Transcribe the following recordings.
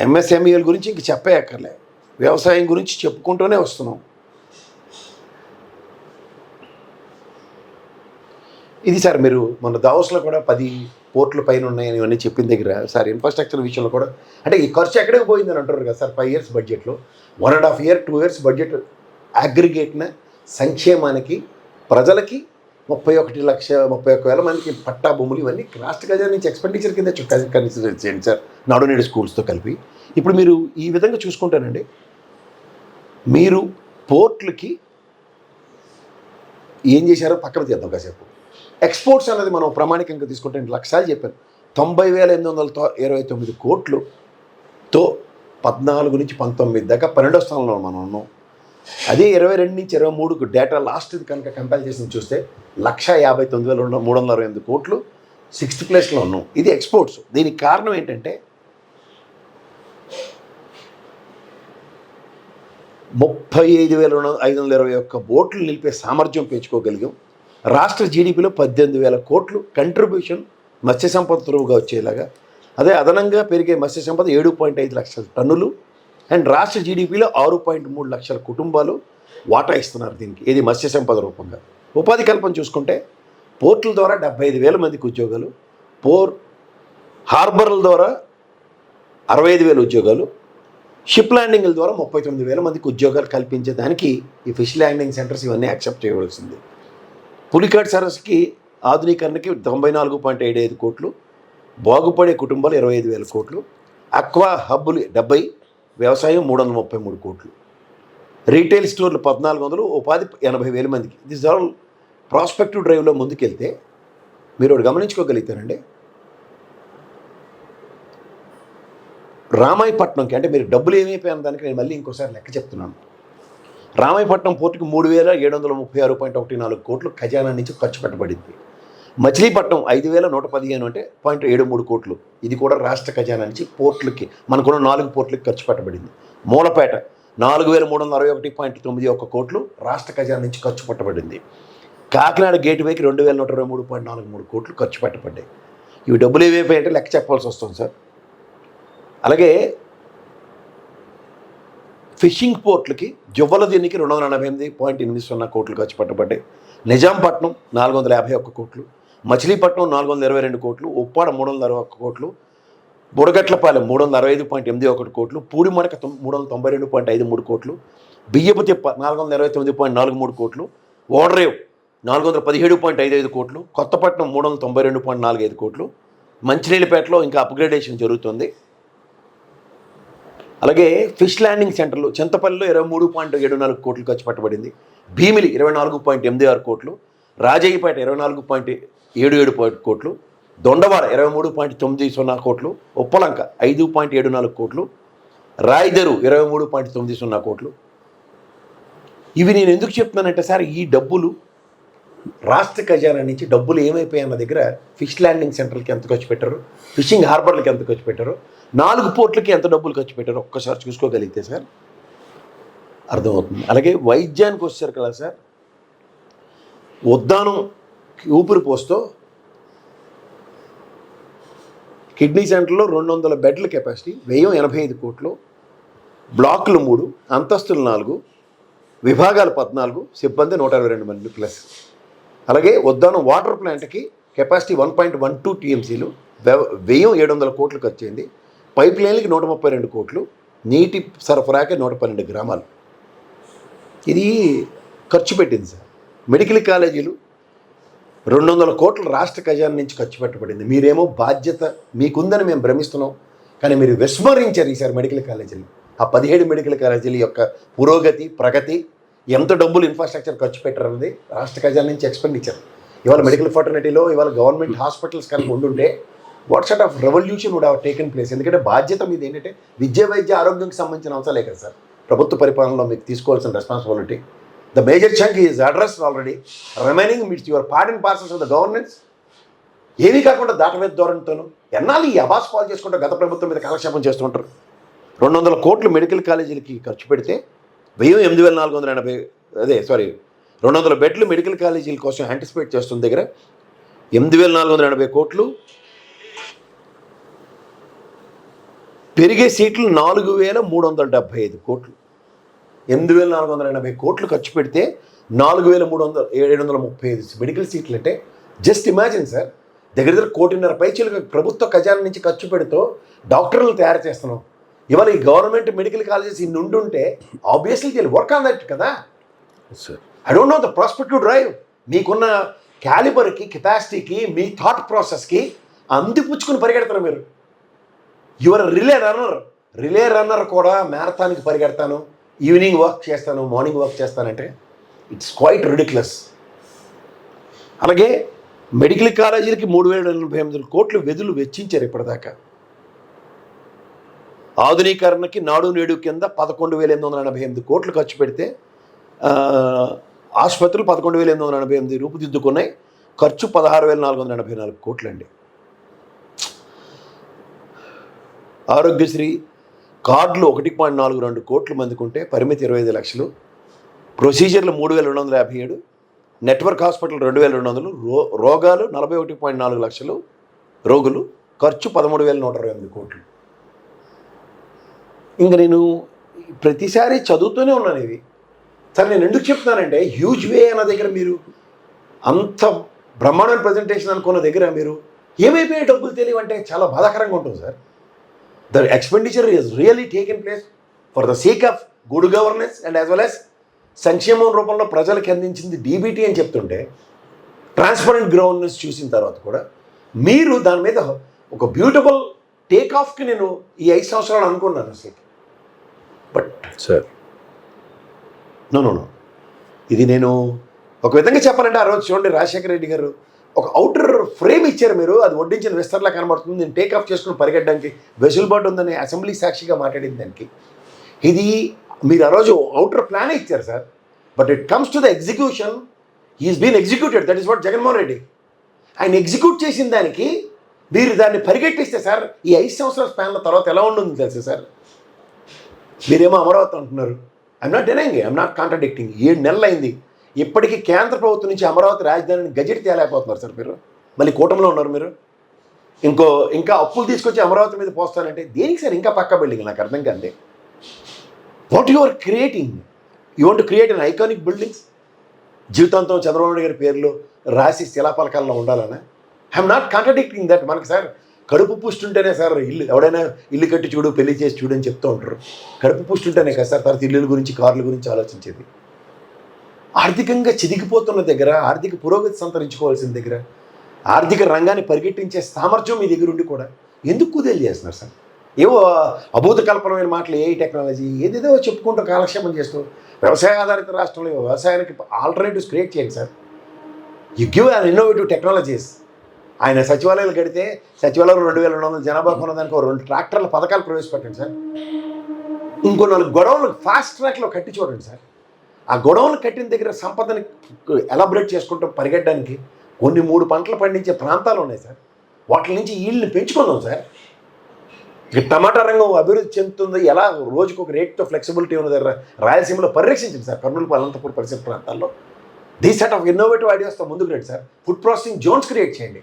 ఎంఎస్ఎంఈల గురించి ఇంక చెప్పేయక్కర్లే, వ్యవసాయం గురించి చెప్పుకుంటూనే వస్తున్నాం. ఇది సార్ మీరు మన దావోస్లో కూడా 10 పోర్ట్ల పైన ఉన్నాయని ఇవన్నీ చెప్పిన దగ్గర సార్ ఇన్ఫ్రాస్ట్రక్చర్ విషయంలో కూడా అంటే ఈ ఖర్చు ఎక్కడికి పోయిందని అంటారు కదా సార్. 5 years బడ్జెట్లో 1.5 year 2 years బడ్జెట్ అగ్రిగేట్న సంక్షేమానికి ప్రజలకి 31,31,000 మందికి పట్టా భూములు ఇవన్నీ రాష్ట్ర ఖజానా నుంచి ఎక్స్పెండిచర్ కింద కన్సిడర్ చేయండి సార్, నాడు నేడు స్కూల్స్తో కలిపి. ఇప్పుడు మీరు ఈ విధంగా చూసుకుంటానండి, మీరు పోర్ట్లకి ఏం చేశారో పక్కన తీద్దాం కాసేపు. ఎక్స్పోర్ట్స్ అనేది మనం ప్రామాణికంగా తీసుకుంటే లక్షలు చెప్పాను. 90,829 కోట్లుతో 14 నుంచి 19 దాకా 12వ స్థానంలో మనం ఉన్నాం. అదే 22 నుంచి 23కు డేటా లాస్ట్ది కనుక కంపేర్ చేసి చూస్తే 1,59,368 కోట్లు 6th ప్లేస్లో ఉన్నాం. ఇది ఎక్స్పోర్ట్స్. దీనికి కారణం ఏంటంటే 35,521 బోట్లు నిలిపే సామర్థ్యం పెంచుకోగలిగాం. రాష్ట్ర జీడిపిలో 18,000 కోట్లు కంట్రిబ్యూషన్ మత్స్య సంపద త్రూగా వచ్చేలాగా, అదే అదనంగా పెరిగే మత్స్య సంపద 7.5 లక్షల టన్నులు అండ్ రాష్ట్ర జీడిపిలో 6.3 లక్షల కుటుంబాలు వాటా ఇస్తున్నారు దీనికి. ఇది మత్స్య సంపద రూపంగా. ఉపాధి కల్పన చూసుకుంటే పోర్టుల ద్వారా 75,000 మందికి ఉద్యోగాలు, హార్బర్ల ద్వారా 65,000 ఉద్యోగాలు, షిప్ ల్యాండింగ్ల ద్వారా 39,000 మందికి ఉద్యోగాలు కల్పించేదానికి ఈ ఫిష్ ల్యాండింగ్ సెంటర్స్ ఇవన్నీ యాక్సెప్ట్ చేయవలసింది. పులికాట్ సరస్సుకి ఆధునీకరణకి 94.75 కోట్లు, బాగుపడే కుటుంబాలు 25,000 కోట్లు, అక్వా హబ్బులు 70, వ్యవసాయం 333 కోట్లు, రీటైల్ స్టోర్లు 1,400, ఉపాధి 80,000 మందికి. దిస్ ఆల్ ప్రాస్పెక్టివ్ డ్రైవ్లో ముందుకెళ్తే మీరు ఒకటి గమనించుకోగలుగుతారండి. రామాయపట్నంకి అంటే మీరు డబ్బులు ఏమైపోయిన దానికి నేను మళ్ళీ ఇంకోసారి లెక్క చెప్తున్నాను. రామాయపట్నం పోర్టుకి 3,736.14 కోట్లు ఖజానా నుంచి ఖర్చు పెట్టబడింది. మచిలీపట్నం 5,115 అంటే 0.73 కోట్లు, ఇది కూడా రాష్ట్ర ఖజానా నుంచి పోర్టులకి మనకున్న 4 పోర్టులకి ఖర్చు పెట్టబడింది. మూలపేట 4,361.91 కోట్లు రాష్ట్ర ఖజానా నుంచి ఖర్చు పెట్టబడింది. కాకినాడ గేట్వేకి 2,123.43 కోట్లు ఖర్చు పెట్టబడ్డాయి. ఇవి డబ్బులు ఏమైపోయాయంటే లెక్క చెప్పాల్సి వస్తుంది సార్. అలాగే ఫిషింగ్ పోర్ట్లకి జువ్వల దీనికి 288.80 కోట్లు ఖర్చు పెట్టబడ్డాయి. నిజాంపట్నం 451 కోట్లు, మచిలీపట్నం 422 కోట్లు, ఉప్పాడ 361 కోట్లు, బుడగట్లపాలెం 365.81 కోట్లు, పూడిమడక 392.53 కోట్లు, బియ్యపు తిప్ప 429.43 కోట్లు, ఓడరేవ్ 417.55 కోట్లు, కొత్తపట్నం 392.45 కోట్లు, మంచినీళ్ళపేటలో ఇంకా అప్గ్రేడేషన్ జరుగుతుంది. అలాగే ఫిష్ ల్యాండింగ్ సెంటర్లు చింతపల్లిలో 23.74 కోట్లు ఖర్చు పెట్టబడింది, భీమిలి 24.86 కోట్లు, రాజయ్యపేట 24.77 కోట్లు, దొండవాడ 23.90 కోట్లు, ఉప్పలంక 5.74 కోట్లు, రాయిదరు 23.90 కోట్లు. ఇవి నేను ఎందుకు చెప్తున్నానంటే సార్, ఈ డబ్బులు రాష్ట్ర ఖజానా నుంచి డబ్బులు ఏమైపోయాయన్న దగ్గర ఫిష్ ల్యాండింగ్ సెంటర్లకి ఎంత ఖర్చు పెట్టారు, ఫిషింగ్ హార్బర్లకి ఎంత ఖర్చు పెట్టారు, 4 పోర్ట్లకి ఎంత డబ్బులు ఖర్చు పెట్టారో ఒక్కసారి చూసుకోగలిగితే సార్ అర్థమవుతుంది. అలాగే వైద్యానికి వచ్చారు కదా సార్, ఉద్దానం ఊపిరి పోస్తూ కిడ్నీ సెంటర్లో 200 బెడ్ల కెపాసిటీ, వ్యయం 85 కోట్లు, బ్లాకులు 3, అంతస్తులు 4, విభాగాలు 14, సిబ్బంది 122 మంది ప్లస్. అలాగే ఉద్దానం వాటర్ ప్లాంట్కి కెపాసిటీ 1.12 TMCలు, వ్యయం 700 కోట్లు ఖర్చు అయింది, పైప్ లైన్లకి 132 కోట్లు, నీటి సరఫరాకి 112 గ్రామాలు ఇది ఖర్చు పెట్టింది సార్. మెడికల్ కాలేజీలు 200 కోట్లు రాష్ట్ర ఖజానా నుంచి ఖర్చు పెట్టబడింది. మీరేమో బాధ్యత మీకుందని మేము భ్రమిస్తున్నాం, కానీ మీరు విస్మరించారు ఈసారి మెడికల్ కాలేజీలు. ఆ 17 మెడికల్ కాలేజీల యొక్క పురోగతి ప్రగతి ఎంత డబ్బులు ఇన్ఫ్రాస్ట్రక్చర్ ఖర్చు పెట్టారన్నది రాష్ట్ర ఖజానా నుంచి ఎక్స్పెండిచర్. ఇవాళ మెడికల్ ఫర్టర్నిటీలో ఇవాళ గవర్నమెంట్ హాస్పిటల్స్ కనుక ఉండుంటే what sort of revolution would have taken place. ఎందుకంటే బాధ్యత మీద ఏంటంటే విద్య వైద్య ఆరోగ్యంకి సంబంధించిన అంశాలే కదా సార్ ప్రభుత్వ పరిపాలనలో మీకు తీసుకోవాల్సిన responsibility. The major chunk is addressed already, remaining meets your part and parcels of the governance. ఏమీ కాకుండా దాటవేద ధోరణితోనూ ఎన్నాళ్ళు ఈ అబాస్ పాలు చేసుకుంటూ గత ప్రభుత్వం మీద కాలక్షేపం చేస్తుంటారు. 200 కోట్లు మెడికల్ కాలేజీలకి ఖర్చు పెడితే వ్యయం 8,480 200 బెడ్లు మెడికల్ కాలేజీల కోసం యాంటిసిపేట్ చేస్తున్న దగ్గర 8,480 కోట్లు పెరిగే సీట్లు 4,375 కోట్లు. 8,480 కోట్లు ఖర్చు పెడితే 4,735 మెడికల్ సీట్లు అంటే జస్ట్ ఇమాజిన్ సార్. దగ్గర 1.5 పైచీలకు ప్రభుత్వ ఖజానా నుంచి ఖర్చు పెడుతూ డాక్టర్లను తయారు చేస్తున్నాం. ఇవాళ ఈ గవర్నమెంట్ మెడికల్ కాలేజెస్ ఇన్ని ఉండుంటే obviously they'll work on that కదా sir. I don't know the prospective drive. మీకున్న క్యాలిబర్కి, కెపాసిటీకి, మీ థాట్ ప్రాసెస్కి అందిపుచ్చుకుని పరిగెడతారు మీరు. యువర్ రిలే రన్నర్ కూడా మ్యారథాన్కి పరిగెడతాను, ఈవినింగ్ వర్క్ చేస్తాను, మార్నింగ్ వర్క్ చేస్తానంటే ఇట్స్ క్వైట్ రిడిక్యులస్. అలాగే మెడికల్ కాలేజీలకి 3,088 కోట్లు వెదులు వెచ్చించారు ఇప్పటిదాకా. ఆధునీకరణకి నాడు నేడు కింద 11,888 కోట్లు ఖర్చు పెడితే ఆసుపత్రులు 11,888 రూపుదిద్దుకున్నాయి. ఖర్చు 16,484 కోట్లు అండి. ఆరోగ్యశ్రీ కార్డులు 1.42 కోట్ల మందికి ఉంటే పరిమితి 25 లక్షలు. ప్రొసీజర్లు 3,257, నెట్వర్క్ హాస్పిటల్ 2,200, రోగాలు 41.4 లక్షలు రోగులు, ఖర్చు 13,128 కోట్లు. ఇంక నేను ప్రతిసారి చదువుతూనే ఉన్నాను ఇవి. సరే నేను ఎందుకు చెప్తున్నానంటే హ్యూజ్ వే అన్న దగ్గర మీరు అంత బ్రహ్మాండమైన ప్రజెంటేషన్ అనుకున్న దగ్గర మీరు ఏమైపోయే డబ్బులు తెలియవంటే చాలా బాధాకరంగా ఉంటుంది sir. The expenditure is really taken place for the sake of good governance and as well as సంక్షేమం రూపంలో ప్రజలకు అందించింది డీబీటీ అని చెప్తుంటే ట్రాన్స్పరెంట్ గవర్నెన్స్ చూసిన తర్వాత కూడా మీరు దాని మీద ఒక బ్యూటిఫుల్ టేక్ ఆఫ్కి నేను ఈ 5 సంవత్సరాలు అనుకున్నాను అసలు. బట్ సార్ నో ఇది నేను ఒక విధంగా చెప్పాలంటే ఆ రోజు చూడండి రాజశేఖర రెడ్డి గారు ఒక అవుటర్ ఫ్రేమ్ ఇచ్చారు మీరు, అది వడ్డించిన విస్తరలా కనబడుతుంది, నేను టేక్ ఆఫ్ చేసుకుని పరిగెట్టడానికి వెసులుబాటు ఉందని అసెంబ్లీ సాక్షిగా మాట్లాడిన దానికి. ఇది మీరు ఆ రోజు అవుటర్ ప్లానే ఇచ్చారు sir. But it comes to the execution, he's been executed. That is what Jaganmohan Reddy. ఆయన ఎగ్జిక్యూట్ చేసిన దానికి మీరు దాన్ని పరిగెట్టిస్తే సార్ ఈ 5 సంవత్సరాల స్పాన్ల తర్వాత ఎలా ఉంటుంది తెలుసు సార్. మీరేమో అమరావతి అంటున్నారు. I'm not denying, I'm not contradicting. 7 నెలలు అయింది, ఇప్పటికీ కేంద్ర ప్రభుత్వం నుంచి అమరావతి రాజధానిని గజెట్ తేలేకపోతున్నారు సార్ మీరు. మళ్ళీ కూటమిలో ఉన్నారు మీరు. ఇంకా అప్పులు తీసుకొచ్చి అమరావతి మీద పోస్తానంటే దేనికి సార్? ఇంకా పక్క బిల్డింగ్ నాకు అర్థం కాదు. What you are creating? You want to create an iconic buildings? జీవితాంతం చంద్రబాబు నాయుడు గారి పేర్లు రాసి శిలాపలకాల్లో ఉండాలన్నా? I'm not contradicting that. మనకి సార్ కడుపు పుష్టుంటేనే సార్ ఎవడైనా ఇల్లు కట్టి చూడు, పెళ్లి చేసి చూడు అని చెప్తూ ఉంటారు. కడుపు పుష్టుంటేనే కదా సార్ తర్వాత ఇల్లుల గురించి, కార్ల గురించి ఆలోచించేది. ఆర్థికంగా చిదిగిపోతున్న దగ్గర, ఆర్థిక పురోగతి సంతరించుకోవాల్సిన దగ్గర, ఆర్థిక రంగాన్ని పరిగెట్టించే సామర్థ్యం మీ దగ్గర ఉండి కూడా ఎందుకు కుదేలు చేస్తున్నారు సార్? ఏవో అభూత కల్పనమైన మాటలు, ఏ టెక్నాలజీ ఏదేదో చెప్పుకుంటూ కాలక్షేపం చేస్తూ వ్యవసాయ ఆధారిత రాష్ట్రంలో వ్యవసాయానికి ఆల్టర్నేటివ్స్ క్రియేట్ చేయండి sir. You give an innovative technologies. ఆయన సచివాలయాలు కడితే సచివాలయం 2,200 జనాభా కొన్నదానికి 2 ట్రాక్టర్ల పథకాలు ప్రవేశపెట్టండి సార్. ఇంకో 4 గొడవలు ఫాస్ట్ ట్రాక్లో కట్టి చూడండి సార్. ఆ గొడవలు కట్టిన దగ్గర సంపదని ఎలాబరేట్ చేసుకుంటూ పరిగెట్టడానికి కొన్ని 3 పంటలు పండించే ప్రాంతాలు ఉన్నాయి సార్. వాటి నుంచి ఈల్ని పెంచుకుందాం సార్. ఇక టమాటా రంగం అభివృద్ధి చెందుతుంది ఎలా, రోజుకు ఒక రేట్తో ఫ్లెక్సిబిలిటీ ఉన్న దగ్గర రాయలసీమలో పరిరక్షించండి సార్. కర్నూలు, అనంతపురం పరిసర ప్రాంతాల్లో దీస్ సెట్ ఆఫ్ ఇన్నోవేటివ్ ఐడియాస్తో ముందుకు రండి sir. Food processing zones create చేయండి.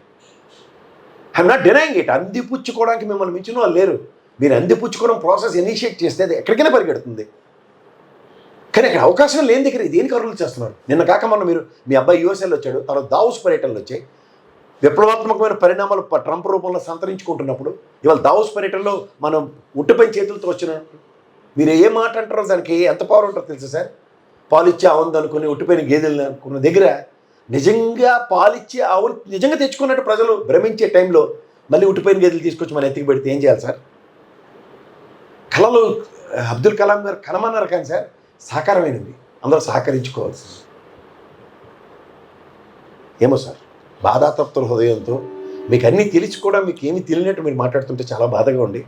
I'm not denying it. అందిపుచ్చుకోవడానికి మిమ్మల్ని మించిన వాళ్ళు లేరు. మీరు అందిపుచ్చుకోవడం ప్రాసెస్ ఇనిషియేట్ చేస్తే అది ఎక్కడికైనా పరిగెడుతుంది. కానీ అక్కడ అవకాశం లేని దగ్గర దేనికి అరువులు చేస్తున్నారు? నిన్న కాక మొన్న మీరు మీ అబ్బాయి యూఎస్ఏలో వచ్చాడు, తర్వాత దావోస్ పర్యటనలు వచ్చాయి. విప్లవాత్మకమైన పరిణామాలు ట్రంప్ రూపంలో సంతరించుకుంటున్నప్పుడు ఇవాళ దావోస్ పర్యటనలో మనం ఉట్టిపై చేతులతో వచ్చినప్పుడు మీరు ఏ మాట అంటారో దానికి ఎంత పవర్ ఉంటుందో తెలుసు సార్. పాలిచ్చే ఆవును అనుకుని ఉట్టిపోయిన గేదెలు అనుకున్న దగ్గర నిజంగా పాలిచ్చే ఆవులు నిజంగా తెచ్చుకున్నట్టు ప్రజలు భ్రమించే టైంలో మళ్ళీ ఉట్టిపోయిన గేదెలు తీసుకొచ్చి మన ఎత్తికి పెడితే ఏం చేయాలి సార్? కళలు అబ్దుల్ కలాం గారు కలమన్నారు కానీ సార్ సాకారమైనది, అందరూ సహకరించుకోవాల్సింది. ఏమో సార్, బాధాతప్తుల హృదయంతో మీకు అన్నీ తెలిసి కూడా మీకు ఏమీ తెలియనట్టు మీరు మాట్లాడుతుంటే చాలా బాధగా ఉండి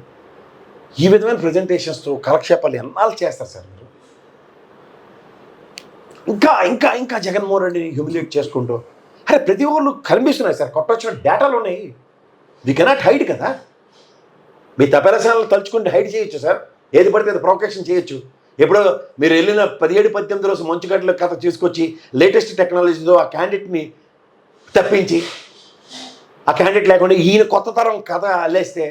ఈ విధమైన ప్రజెంటేషన్స్తో కాలక్షేపాలు ఎన్నాళ్ళు చేస్తారు సార్ మీరు? ఇంకా ఇంకా ఇంకా జగన్మోహన్ రెడ్డిని హ్యూమిలేట్ చేసుకుంటూ అరే ప్రతి ఒక్కళ్ళు కనిపిస్తున్నాయి సార్. కొట్టొచ్చిన డేటాలు ఉన్నాయి. వీ కెనాట్ హైడ్ కదా. మీ తపరసాలను తలుచుకుంటే హైడ్ చేయొచ్చు సార్. ఏది పడితే అది ప్రొవొకేషన్ చేయొచ్చు. ఎప్పుడో మీరు వెళ్ళిన 17-18 రోజు మంచుగడ్డల కథ తీసుకొచ్చి లేటెస్ట్ టెక్నాలజీతో ఆ క్యాండిడేట్ని తప్పించి ఆ క్యాండిడేట్ లేకుండా ఈయన కొత్త తరం కథ అల్లేస్తే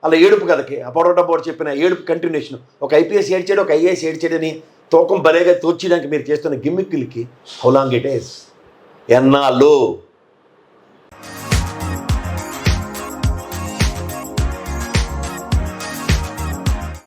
అలా ఏడుపు కథకి ఆ పరోటా బోర్డు చెప్పిన ఏడుపు కంటిన్యూషన్, ఒక ఐపీఎస్ ఏడ్చాడు, ఒక ఐఏఎస్ ఏడ్చాడని తూకం భలేగా తోర్చడానికి మీరు చేస్తున్న గిమ్మిక్కులకి హౌ లాంగ్ ఇట్ ఈస్, ఎన్నాళ్ళు